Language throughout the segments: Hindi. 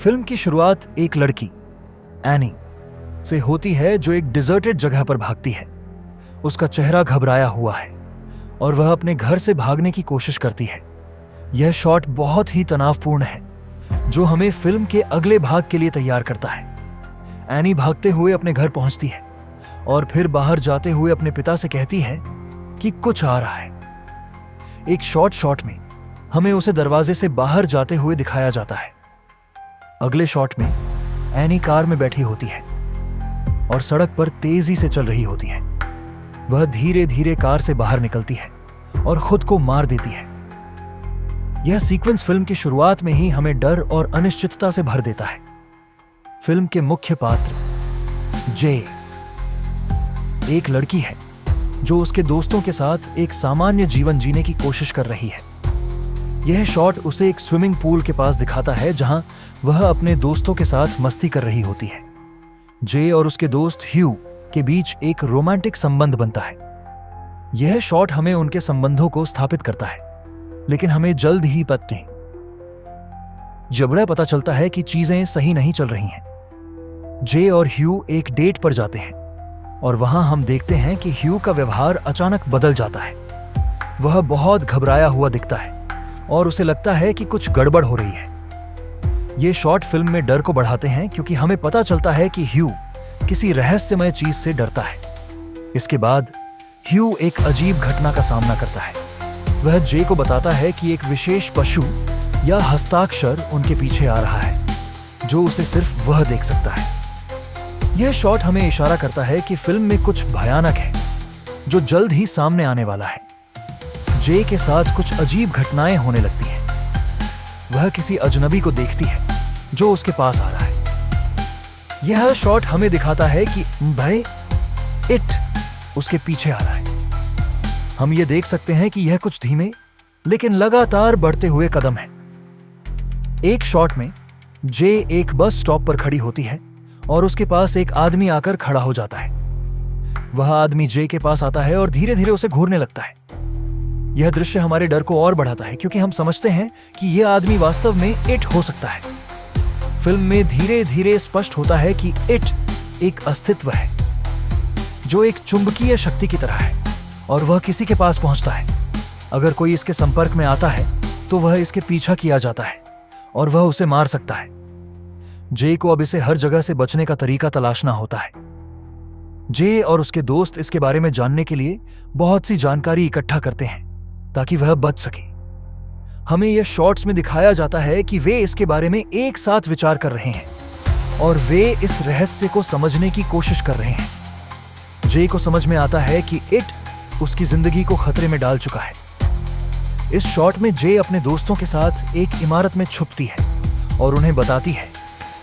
फिल्म की शुरुआत एक लड़की एनी से होती है जो एक डिजर्टेड जगह पर भागती है। उसका चेहरा घबराया हुआ है और वह अपने घर से भागने की कोशिश करती है। यह शॉट बहुत ही तनावपूर्ण है जो हमें फिल्म के अगले भाग के लिए तैयार करता है। एनी भागते हुए अपने घर पहुंचती है और फिर बाहर जाते हुए अपने पिता से कहती है कि कुछ आ रहा है। एक शॉट में हमें उसे दरवाजे से बाहर जाते हुए दिखाया जाता है। अगले शॉट में एनी कार में बैठी होती है और सड़क पर तेजी से चल रही होती है। वह धीरे धीरे कार से बाहर निकलती है और खुद को मार देती है। यह सीक्वेंस फिल्म की शुरुआत में ही हमें डर और अनिश्चितता से भर देता है। फिल्म के मुख्य पात्र जे एक लड़की है जो उसके दोस्तों के साथ एक सामान्य जीवन जीने की कोशिश कर रही है। यह शॉट उसे एक स्विमिंग पूल के पास दिखाता है जहां वह अपने दोस्तों के साथ मस्ती कर रही होती है। जे और उसके दोस्त ह्यू के बीच एक रोमांटिक संबंध बनता है। यह शॉट हमें उनके संबंधों को स्थापित करता है, लेकिन हमें जल्द ही जबड़ा पता चलता है कि चीजें सही नहीं चल रही हैं। जे और ह्यू एक डेट पर जाते हैं और वहां हम देखते हैं कि ह्यू का व्यवहार अचानक बदल जाता है। वह बहुत घबराया हुआ दिखता है और उसे लगता है कि कुछ गड़बड़ हो रही है। ये शॉट फिल्म में डर को बढ़ाते हैं क्योंकि हमें पता चलता है कि ह्यू किसी रहस्यमय चीज से डरता है। इसके बाद ह्यू एक अजीब घटना का सामना करता है। वह जे को बताता है कि एक विशेष पशु या हस्ताक्षर उनके पीछे आ रहा है जो उसे सिर्फ वह देख सकता है। यह शॉट हमें इशारा करता है कि फिल्म में कुछ भयानक है जो जल्द ही सामने आने वाला है। जे के साथ कुछ अजीब घटनाएं होने लगती हैं। वह किसी अजनबी को देखती है जो उसके पास आ रहा है। यह शॉट हमें दिखाता है कि भाई इट उसके पीछे आ रहा है। हम ये देख सकते हैं कि यह कुछ धीमे लेकिन लगातार बढ़ते हुए कदम है। एक शॉट में जे एक बस स्टॉप पर खड़ी होती है और उसके पास एक आदमी आकर खड़ा हो जाता है। वह आदमी जे के पास आता है और धीरे धीरे उसे घूरने लगता है। यह दृश्य हमारे डर को और बढ़ाता है क्योंकि हम समझते हैं कि यह आदमी वास्तव में इट हो सकता है। फिल्म में धीरे धीरे स्पष्ट होता है कि इट एक अस्तित्व है जो एक चुंबकीय शक्ति की तरह है और वह किसी के पास पहुंचता है। अगर कोई इसके संपर्क में आता है तो वह इसके पीछा किया जाता है और वह उसे मार सकता है। जे को अब इसे हर जगह से बचने का तरीका तलाशना होता है। जे और उसके दोस्त इसके बारे में जानने के लिए बहुत सी जानकारी इकट्ठा करते हैं ताकि वह बच सके। हमें यह शॉट्स में दिखाया जाता है कि वे इसके बारे में एक साथ विचार कर रहे हैं और वे इस रहस्य को समझने की कोशिश कर रहे हैं। जे को समझ में आता है कि इट उसकी जिंदगी को खतरे में डाल चुका है। इस शॉट में जे अपने दोस्तों के साथ एक इमारत में छुपती है और उन्हें बताती है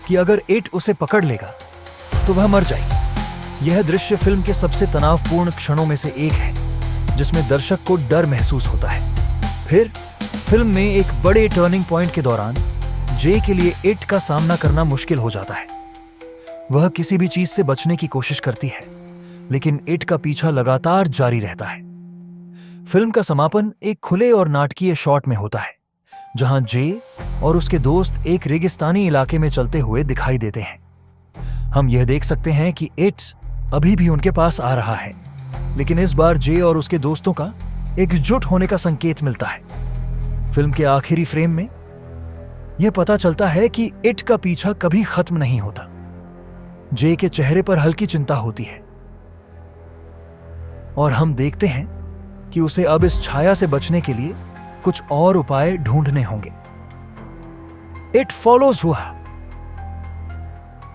कि अगर इट उसे पकड़ लेगा तो वह मर जाएगी। यह दृश्य फिल्म के सबसे तनावपूर्ण क्षणों में से एक है जिसमें दर्शक को डर महसूस होता है। फिर फिल्म में एक बड़े टर्निंग पॉइंट के दौरान जे के लिए इट का सामना करना मुश्किल हो जाता है। वह किसी भी चीज से बचने की कोशिश करती है लेकिन इट का पीछा लगातार जारी रहता है। फिल्म का समापन एक खुले और नाटकीय शॉट में होता है जहां जे और उसके दोस्त एक रेगिस्तानी इलाके में चलते हुए दिखाई देते हैं। हम यह देख सकते हैं कि इट अभी भी उनके पास आ रहा है, लेकिन इस बार जे और उसके दोस्तों का एकजुट होने का संकेत मिलता है। फिल्म के आखिरी फ्रेम में यह पता चलता है कि इट का पीछा कभी खत्म नहीं होता। जे के चेहरे पर हल्की चिंता होती है और हम देखते हैं कि उसे अब इस छाया से बचने के लिए कुछ और उपाय ढूंढने होंगे। इट फॉलोज हुआ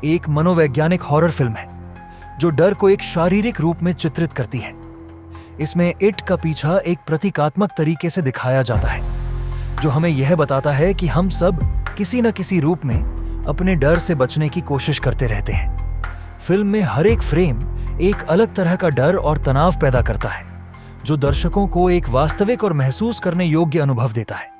एक मनोवैज्ञानिक हॉरर फिल्म है जो डर को एक शारीरिक रूप में चित्रित करती है। इसमें इट का पीछा एक प्रतीकात्मक तरीके से दिखाया जाता है जो हमें यह बताता है कि हम सब किसी न किसी रूप में अपने डर से बचने की कोशिश करते रहते हैं। फिल्म में हर एक फ्रेम एक अलग तरह का डर और तनाव पैदा करता है जो दर्शकों को एक वास्तविक और महसूस करने योग्य अनुभव देता है।